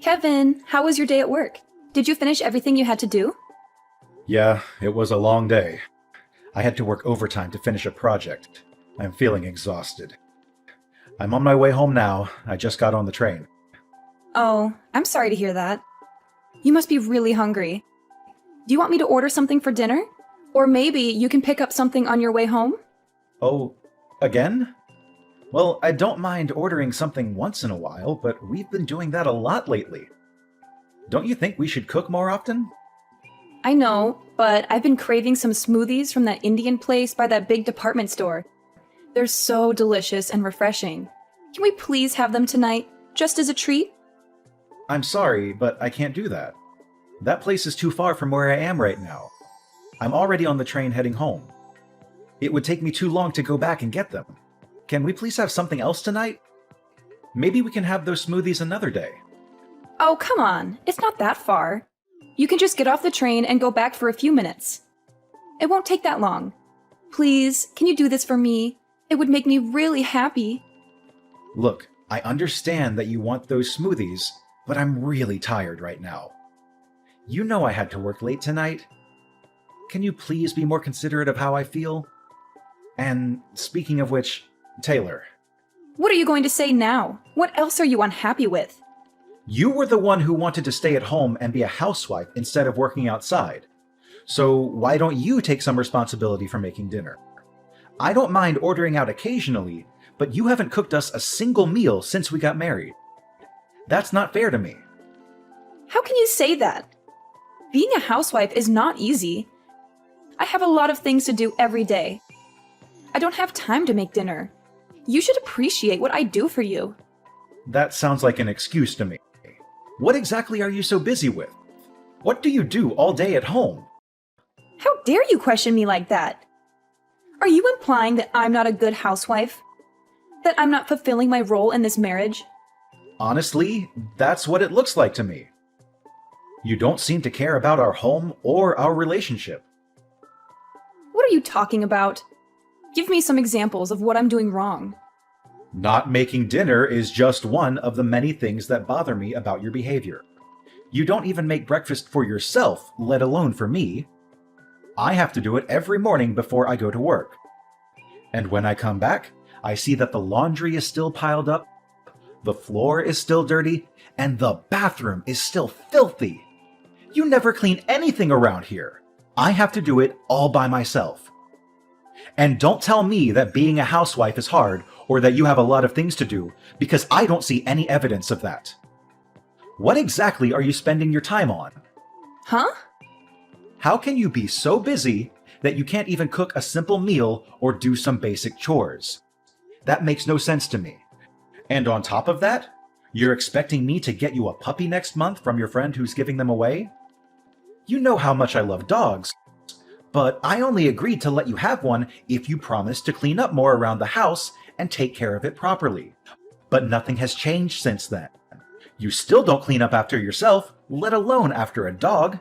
Kevin, how was your day at work? Did you finish everything you had to do? Yeah, it was a long day. I had to work overtime to finish a project. I'm feeling exhausted. I'm on my way home now. I just got on the train. Oh, I'm sorry to hear that. You must be really hungry. Do you want me to order something for dinner? Or maybe you can pick up something on your way home? Oh, again? Well, I don't mind ordering something once in a while, but we've been doing that a lot lately. Don't you think we should cook more often? I know, but I've been craving some smoothies from that Indian place by that big department store. They're so delicious and refreshing. Can we please have them tonight, just as a treat? I'm sorry, but I can't do that. That place is too far from where I am right now. I'm already on the train heading home. It would take me too long to go back and get them. Can we please have something else tonight? Maybe we can have those smoothies another day. Oh, come on. It's not that far. You can just get off the train and go back for a few minutes. It won't take that long. Please, can you do this for me? It would make me really happy. Look, I understand that you want those smoothies, but I'm really tired right now. You know I had to work late tonight. Can you please be more considerate of how I feel? And speaking of which, Taylor. What are you going to say now? What else are you unhappy with? You were the one who wanted to stay at home and be a housewife instead of working outside. So why don't you take some responsibility for making dinner? I don't mind ordering out occasionally, but you haven't cooked us a single meal since we got married. That's not fair to me. How can you say that? Being a housewife is not easy. I have a lot of things to do every day. I don't have time to make dinner. You should appreciate what I do for you. That sounds like an excuse to me. What exactly are you so busy with? What do you do all day at home? How dare you question me like that? Are you implying that I'm not a good housewife? That I'm not fulfilling my role in this marriage? Honestly, that's what it looks like to me. You don't seem to care about our home or our relationship. What are you talking about? Give me some examples of what I'm doing wrong. Not making dinner is just one of the many things that bother me about your behavior. You don't even make breakfast for yourself, let alone for me. I have to do it every morning before I go to work. And when I come back, I see that the laundry is still piled up, the floor is still dirty, and the bathroom is still filthy. You never clean anything around here. I have to do it all by myself. And don't tell me that being a housewife is hard or that you have a lot of things to do, because I don't see any evidence of that. What exactly are you spending your time on? Huh? How can you be so busy that you can't even cook a simple meal or do some basic chores? That makes no sense to me. And on top of that, you're expecting me to get you a puppy next month from your friend who's giving them away? You know how much I love dogs, but I only agreed to let you have one if you promised to clean up more around the house and take care of it properly. But nothing has changed since then. You still don't clean up after yourself, let alone after a dog.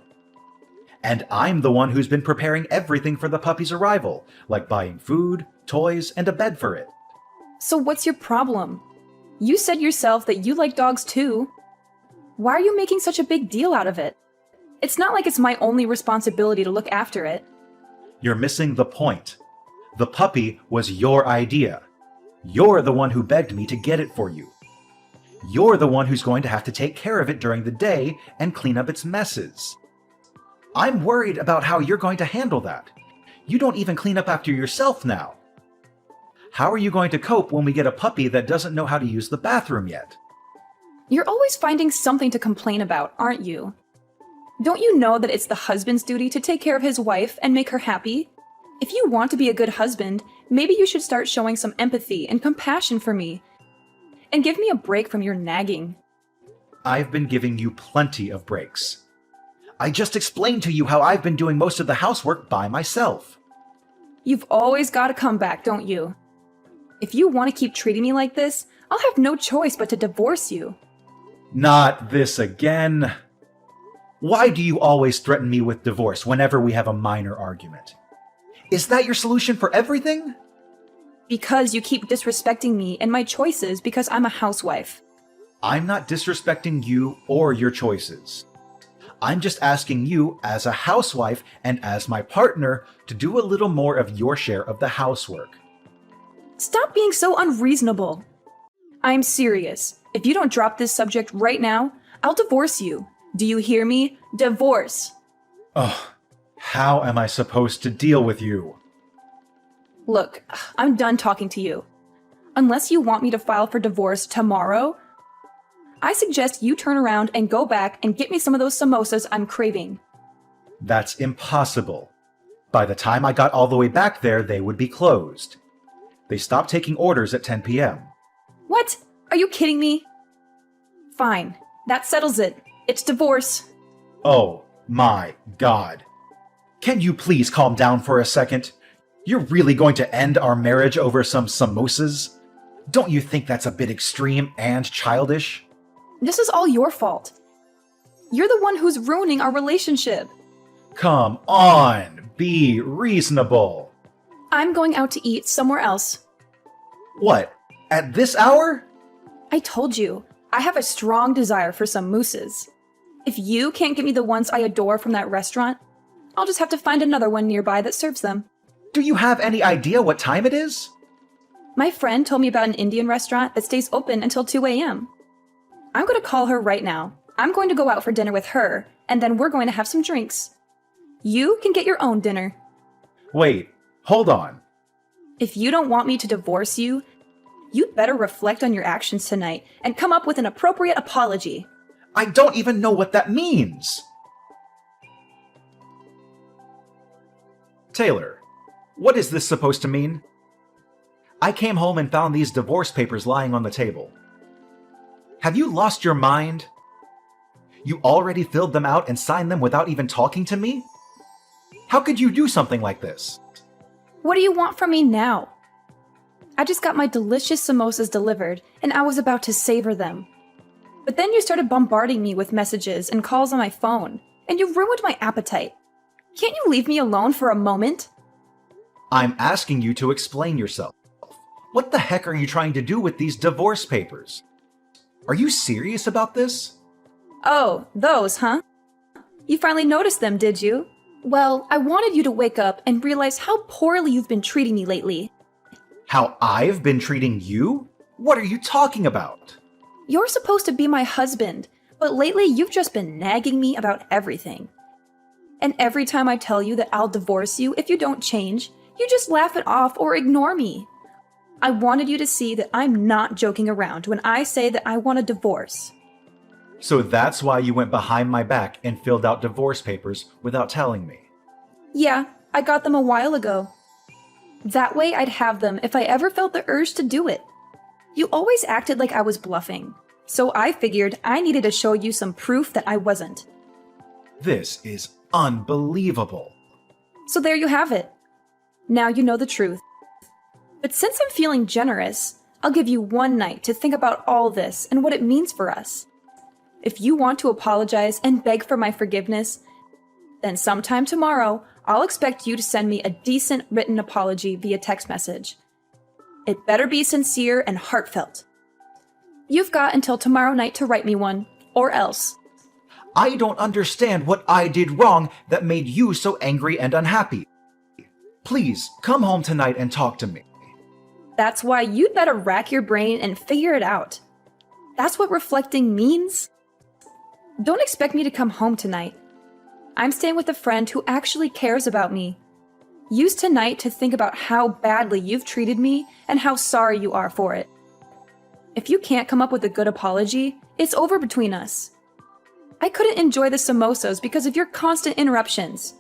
And I'm the one who's been preparing everything for the puppy's arrival, like buying food, toys, and a bed for it. So what's your problem? You said yourself that you like dogs too. Why are you making such a big deal out of it? It's not like it's my only responsibility to look after it. You're missing the point. The puppy was your idea. You're the one who begged me to get it for you. You're the one who's going to have to take care of it during the day and clean up its messes. I'm worried about how you're going to handle that. You don't even clean up after yourself now. How are you going to cope when we get a puppy that doesn't know how to use the bathroom yet? You're always finding something to complain about, aren't you? Don't you know that it's the husband's duty to take care of his wife and make her happy? If you want to be a good husband, maybe you should start showing some empathy and compassion for me. And give me a break from your nagging. I've been giving you plenty of breaks. I just explained to you how I've been doing most of the housework by myself. You've always got to come back, don't you? If you want to keep treating me like this, I'll have no choice but to divorce you. Not this again. Why do you always threaten me with divorce whenever we have a minor argument? Is that your solution for everything? Because you keep disrespecting me and my choices because I'm a housewife. I'm not disrespecting you or your choices. I'm just asking you, as a housewife and as my partner, to do a little more of your share of the housework. Stop being so unreasonable. I'm serious. If you don't drop this subject right now, I'll divorce you. Do you hear me? Divorce. Ugh, how am I supposed to deal with you? Look, I'm done talking to you. Unless you want me to file for divorce tomorrow, I suggest you turn around and go back and get me some of those samosas I'm craving. That's impossible. By the time I got all the way back there, they would be closed. They stopped taking orders at 10 p.m. What? Are you kidding me? Fine. That settles it. It's divorce. Oh my God. Can you please calm down for a second? You're really going to end our marriage over some samosas? Don't you think that's a bit extreme and childish? This is all your fault. You're the one who's ruining our relationship. Come on, be reasonable. I'm going out to eat somewhere else. What? At this hour? I told you, I have a strong desire for some mousses. If you can't get me the ones I adore from that restaurant, I'll just have to find another one nearby that serves them. Do you have any idea what time it is? My friend told me about an Indian restaurant that stays open until 2 a.m. I'm going to call her right now. I'm going to go out for dinner with her, and then we're going to have some drinks. You can get your own dinner. Wait, hold on. If you don't want me to divorce you, you'd better reflect on your actions tonight and come up with an appropriate apology. I don't even know what that means. Taylor, what is this supposed to mean? I came home and found these divorce papers lying on the table. Have you lost your mind? You already filled them out and signed them without even talking to me? How could you do something like this? What do you want from me now? I just got my delicious samosas delivered, and I was about to savor them. But then you started bombarding me with messages and calls on my phone, and you ruined my appetite. Can't you leave me alone for a moment? I'm asking you to explain yourself. What the heck are you trying to do with these divorce papers? Are you serious about this? Oh, those, huh? You finally noticed them, did you? Well, I wanted you to wake up and realize how poorly you've been treating me lately. How I've been treating you? What are you talking about? You're supposed to be my husband, but lately you've just been nagging me about everything. And every time I tell you that I'll divorce you if you don't change, you just laugh it off or ignore me. I wanted you to see that I'm not joking around when I say that I want a divorce. So that's why you went behind my back and filled out divorce papers without telling me. Yeah, I got them a while ago. That way I'd have them if I ever felt the urge to do it. You always acted like I was bluffing, so I figured I needed to show you some proof that I wasn't. This is unbelievable. So there you have it. Now you know the truth. But since I'm feeling generous, I'll give you one night to think about all this and what it means for us. If you want to apologize and beg for my forgiveness, then sometime tomorrow, I'll expect you to send me a decent written apology via text message. It better be sincere and heartfelt. You've got until tomorrow night to write me one, or else. I don't understand what I did wrong that made you so angry and unhappy. Please, come home tonight and talk to me. That's why you'd better rack your brain and figure it out. That's what reflecting means. Don't expect me to come home tonight. I'm staying with a friend who actually cares about me. Use tonight to think about how badly you've treated me and how sorry you are for it. If you can't come up with a good apology, it's over between us. I couldn't enjoy the samosas because of your constant interruptions.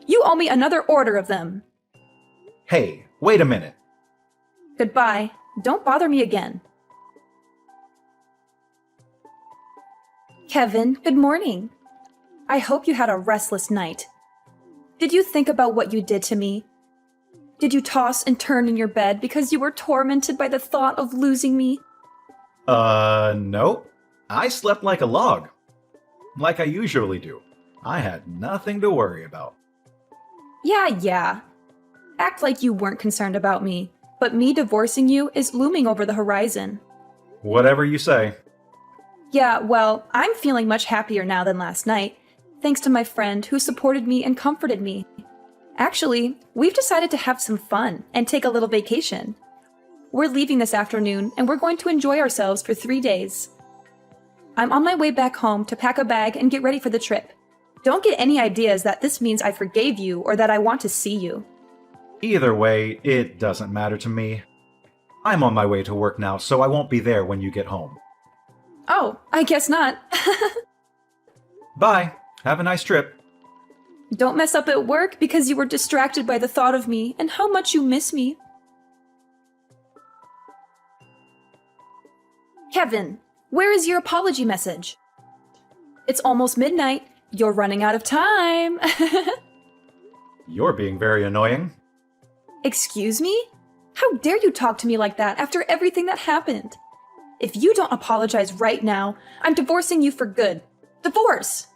You owe me another order of them. Hey, wait a minute. Goodbye. Don't bother me again. Kevin, good morning. I hope you had a restless night. Did you think about what you did to me? Did you toss and turn in your bed because you were tormented by the thought of losing me? No. I slept like a log. Like I usually do. I had nothing to worry about. Yeah. Act like you weren't concerned about me, but me divorcing you is looming over the horizon. Whatever you say. Yeah, well, I'm feeling much happier now than last night, thanks to my friend who supported me and comforted me. Actually, we've decided to have some fun and take a little vacation. We're leaving this afternoon and we're going to enjoy ourselves for 3 days. I'm on my way back home to pack a bag and get ready for the trip. Don't get any ideas that this means I forgave you or that I want to see you. Either way, it doesn't matter to me. I'm on my way to work now, so I won't be there when you get home. Oh, I guess not. Bye. Have a nice trip. Don't mess up at work because you were distracted by the thought of me and how much you miss me. Kevin, where is your apology message? It's almost midnight. You're running out of time. You're being very annoying. Excuse me? How dare you talk to me like that after everything that happened? If you don't apologize right now, I'm divorcing you for good. Divorce!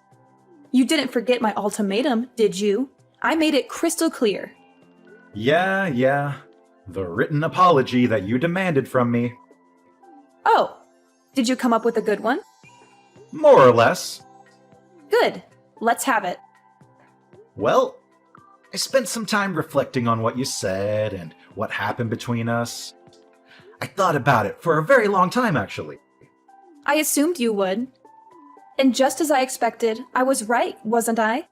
You didn't forget my ultimatum, did you? I made it crystal clear. Yeah. The written apology that you demanded from me. Oh, did you come up with a good one? More or less. Good. Let's have it. Well, I spent some time reflecting on what you said and what happened between us. I thought about it for a very long time, actually. I assumed you would. And just as I expected, I was right, wasn't I?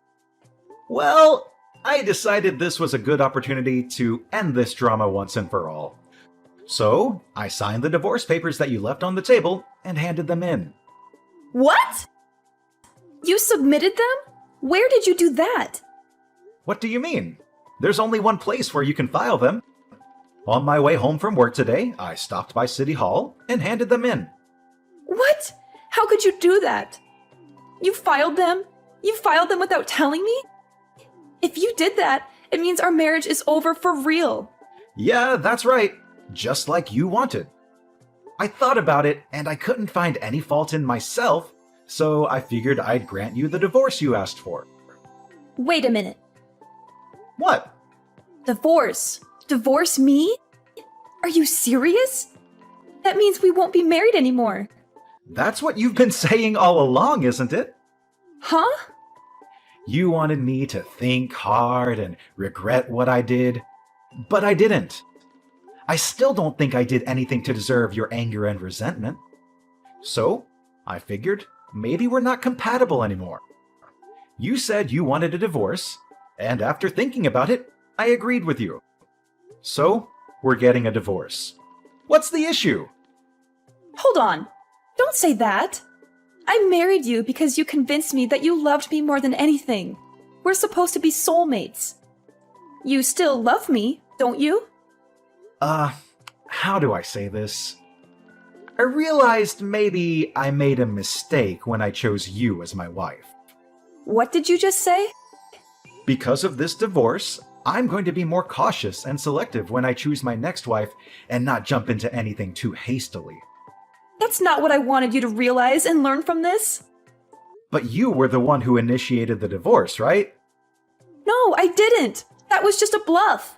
Well, I decided this was a good opportunity to end this drama once and for all. So, I signed the divorce papers that you left on the table and handed them in. What? You submitted them? Where did you do that? What do you mean? There's only one place where you can file them. On my way home from work today, I stopped by City Hall and handed them in. What? How could you do that? You filed them? You filed them without telling me? If you did that, it means our marriage is over for real. Yeah, that's right. Just like you wanted. I thought about it, and I couldn't find any fault in myself, so I figured I'd grant you the divorce you asked for. Wait a minute. What? Divorce? Divorce me? Are you serious? That means we won't be married anymore. That's what you've been saying all along, isn't it? Huh? You wanted me to think hard and regret what I did, but I didn't. I still don't think I did anything to deserve your anger and resentment. So, I figured maybe we're not compatible anymore. You said you wanted a divorce, and after thinking about it, I agreed with you. So, we're getting a divorce. What's the issue? Hold on. Don't say that. I married you because you convinced me that you loved me more than anything. We're supposed to be soulmates. You still love me, don't you? How do I say this? I realized maybe I made a mistake when I chose you as my wife. What did you just say? Because of this divorce, I'm going to be more cautious and selective when I choose my next wife and not jump into anything too hastily. That's not what I wanted you to realize and learn from this. But you were the one who initiated the divorce, right? No, I didn't. That was just a bluff.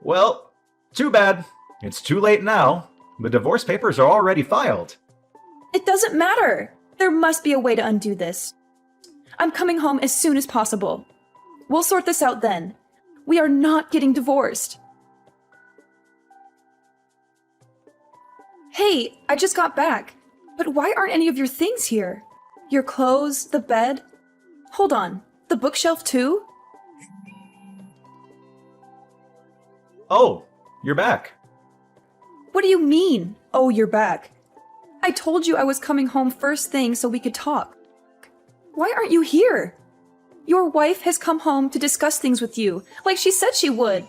Well, too bad. It's too late now. The divorce papers are already filed. It doesn't matter. There must be a way to undo this. I'm coming home as soon as possible. We'll sort this out then. We are not getting divorced. Hey, I just got back. But why aren't any of your things here? Your clothes, the bed? Hold on, the bookshelf too? Oh, you're back. What do you mean, oh, you're back? I told you I was coming home first thing so we could talk. Why aren't you here? Your wife has come home to discuss things with you, like she said she would.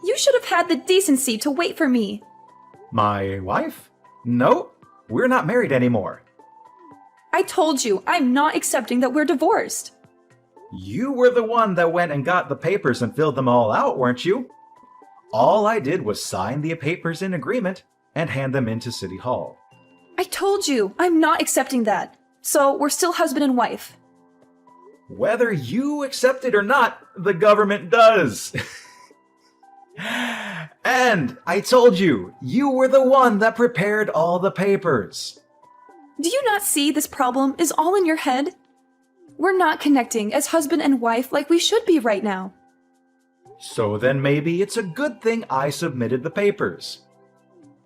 You should have had the decency to wait for me. My wife? No, we're not married anymore. I told you, I'm not accepting that we're divorced. You were the one that went and got the papers and filled them all out, weren't you? All I did was sign the papers in agreement and hand them into City Hall. I told you, I'm not accepting that. So we're still husband and wife. Whether you accept it or not, the government does. And I told you, you were the one that prepared all the papers. Do you not see this problem is all in your head? We're not connecting as husband and wife like we should be right now. So then maybe it's a good thing I submitted the papers.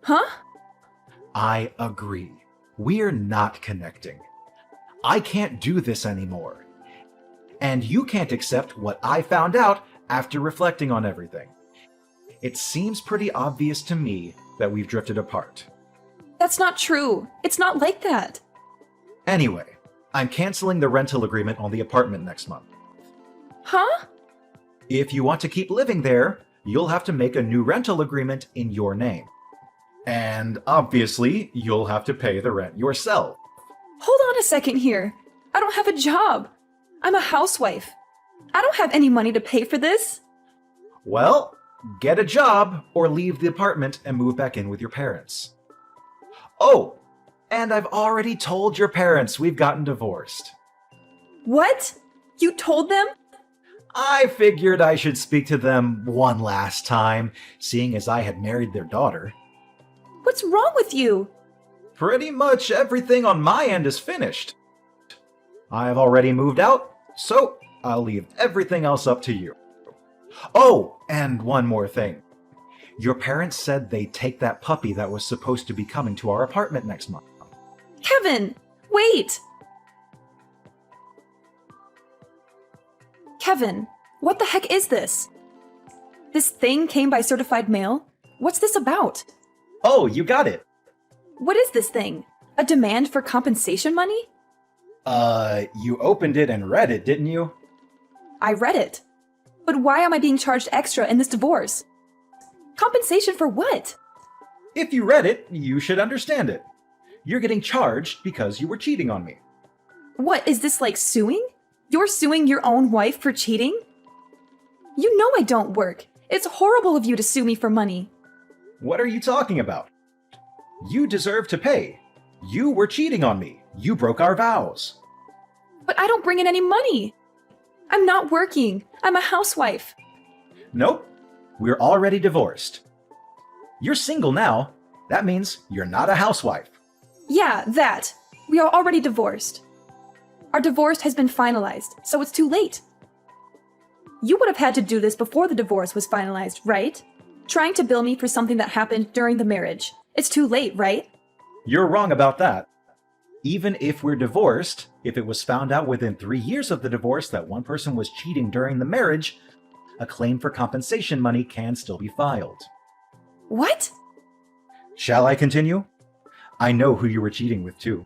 Huh? I agree. We're not connecting. I can't do this anymore. And you can't accept what I found out after reflecting on everything. It seems pretty obvious to me that we've drifted apart. That's not true. It's not like that. Anyway, I'm canceling the rental agreement on the apartment next month. Huh? If you want to keep living there, you'll have to make a new rental agreement in your name. And obviously, you'll have to pay the rent yourself. Hold on a second here. I don't have a job. I'm a housewife. I don't have any money to pay for this. Well, get a job or leave the apartment and move back in with your parents. Oh, and I've already told your parents we've gotten divorced. What? You told them? I figured I should speak to them one last time, seeing as I had married their daughter. What's wrong with you? Pretty much everything on my end is finished. I've already moved out, so I'll leave everything else up to you. Oh, and one more thing. Your parents said they'd take that puppy that was supposed to be coming to our apartment next month. Kevin, wait! Kevin, what the heck is this? This thing came by certified mail? What's this about? Oh, you got it. What is this thing? A demand for compensation money? You opened it and read it, didn't you? I read it. But why am I being charged extra in this divorce? Compensation for what? If you read it, you should understand it. You're getting charged because you were cheating on me. What, is this like suing? You're suing your own wife for cheating? You know I don't work. It's horrible of you to sue me for money. What are you talking about? You deserve to pay. You were cheating on me. You broke our vows. But I don't bring in any money. I'm not working. I'm a housewife. Nope. We're already divorced. You're single now. That means you're not a housewife. Yeah, that. We are already divorced. Our divorce has been finalized, so it's too late. You would have had to do this before the divorce was finalized, right? Trying to bill me for something that happened during the marriage. It's too late, right? You're wrong about that. Even if we're divorced, if it was found out within 3 years of the divorce that one person was cheating during the marriage, a claim for compensation money can still be filed. What? Shall I continue? I know who you were cheating with, too.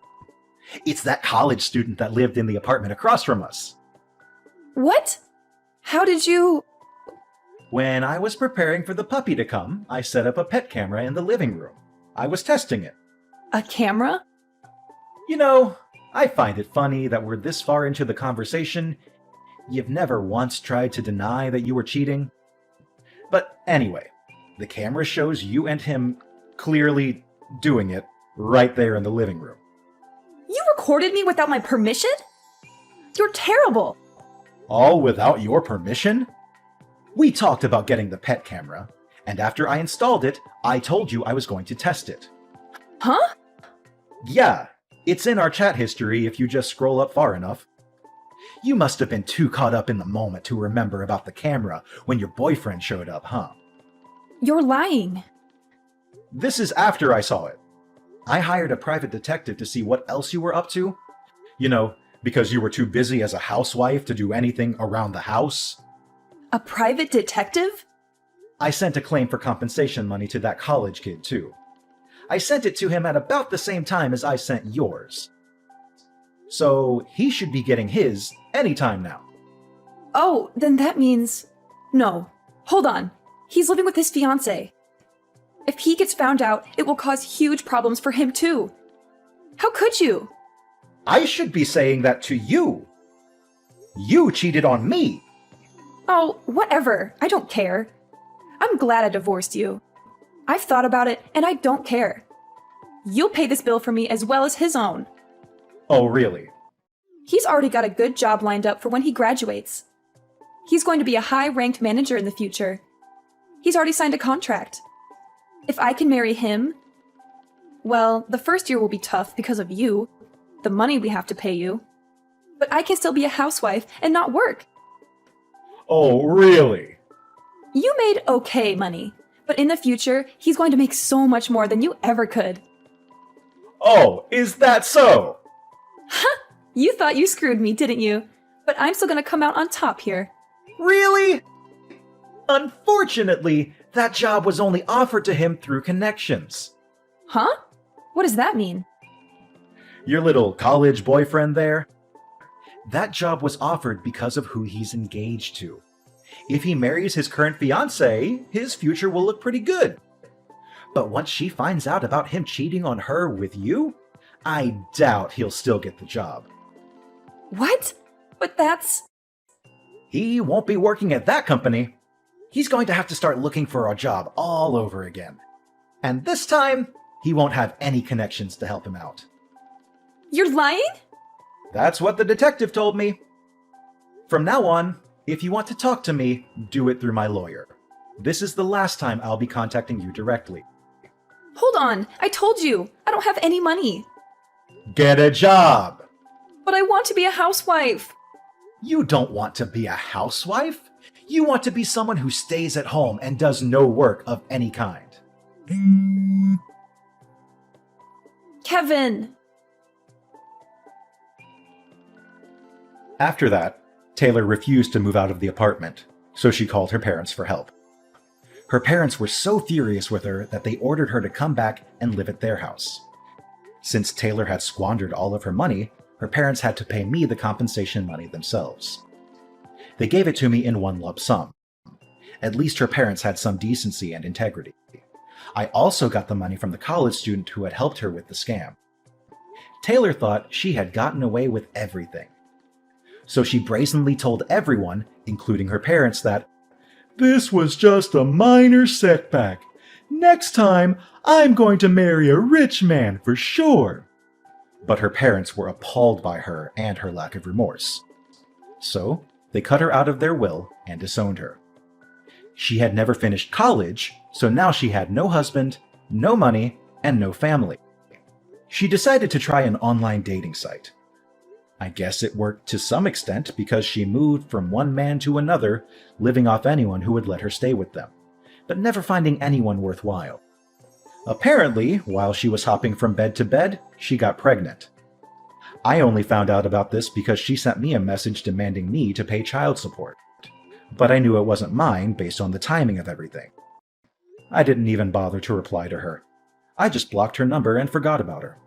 It's that college student that lived in the apartment across from us. What? How did you... When I was preparing for the puppy to come, I set up a pet camera in the living room. I was testing it. A camera? You know, I find it funny that we're this far into the conversation. You've never once tried to deny that you were cheating. But anyway, the camera shows you and him clearly doing it right there in the living room. You recorded me without my permission? You're terrible. All without your permission? We talked about getting the pet camera, and after I installed it, I told you I was going to test it. Huh? Yeah, it's in our chat history if you just scroll up far enough. You must have been too caught up in the moment to remember about the camera when your boyfriend showed up, huh? You're lying. This is after I saw it. I hired a private detective to see what else you were up to. You know, because you were too busy as a housewife to do anything around the house. A private detective? I sent a claim for compensation money to that college kid, too. I sent it to him at about the same time as I sent yours. So he should be getting his anytime now. Oh, then that means... No. Hold on. He's living with his fiancée. If he gets found out, it will cause huge problems for him too. How could you? I should be saying that to you. You cheated on me. Oh, whatever. I don't care. I'm glad I divorced you. I've thought about it, and I don't care. You'll pay this bill for me as well as his own. Oh, really? He's already got a good job lined up for when he graduates. He's going to be a high-ranked manager in the future. He's already signed a contract. If I can marry him, well, the first year will be tough because of you, the money we have to pay you. But I can still be a housewife and not work. Oh, really? You made okay money, but in the future, he's going to make so much more than you ever could. Oh, is that so? You thought you screwed me, didn't you? But I'm still gonna come out on top here. Really? Unfortunately, that job was only offered to him through connections. Huh? What does that mean? Your little college boyfriend there? That job was offered because of who he's engaged to. If he marries his current fiancée, his future will look pretty good. But once she finds out about him cheating on her with you, I doubt he'll still get the job. What? But that's... He won't be working at that company. He's going to have to start looking for a job all over again. And this time, he won't have any connections to help him out. You're lying? That's what the detective told me. From now on, if you want to talk to me, do it through my lawyer. This is the last time I'll be contacting you directly. Hold on, I told you, I don't have any money. Get a job! But I want to be a housewife. You don't want to be a housewife. You want to be someone who stays at home and does no work of any kind. Kevin! After that, Taylor refused to move out of the apartment, so she called her parents for help. Her parents were so furious with her that they ordered her to come back and live at their house. Since Taylor had squandered all of her money, her parents had to pay me the compensation money themselves. They gave it to me in one lump sum. At least her parents had some decency and integrity. I also got the money from the college student who had helped her with the scam. Taylor thought she had gotten away with everything. So she brazenly told everyone, including her parents, that this was just a minor setback. Next time, I'm going to marry a rich man for sure. But her parents were appalled by her and her lack of remorse. So they cut her out of their will and disowned her. She had never finished college, so now she had no husband, no money, and no family. She decided to try an online dating site. I guess it worked to some extent because she moved from one man to another, living off anyone who would let her stay with them, but never finding anyone worthwhile. Apparently, while she was hopping from bed to bed, she got pregnant. I only found out about this because she sent me a message demanding me to pay child support, but I knew it wasn't mine based on the timing of everything. I didn't even bother to reply to her. I just blocked her number and forgot about her.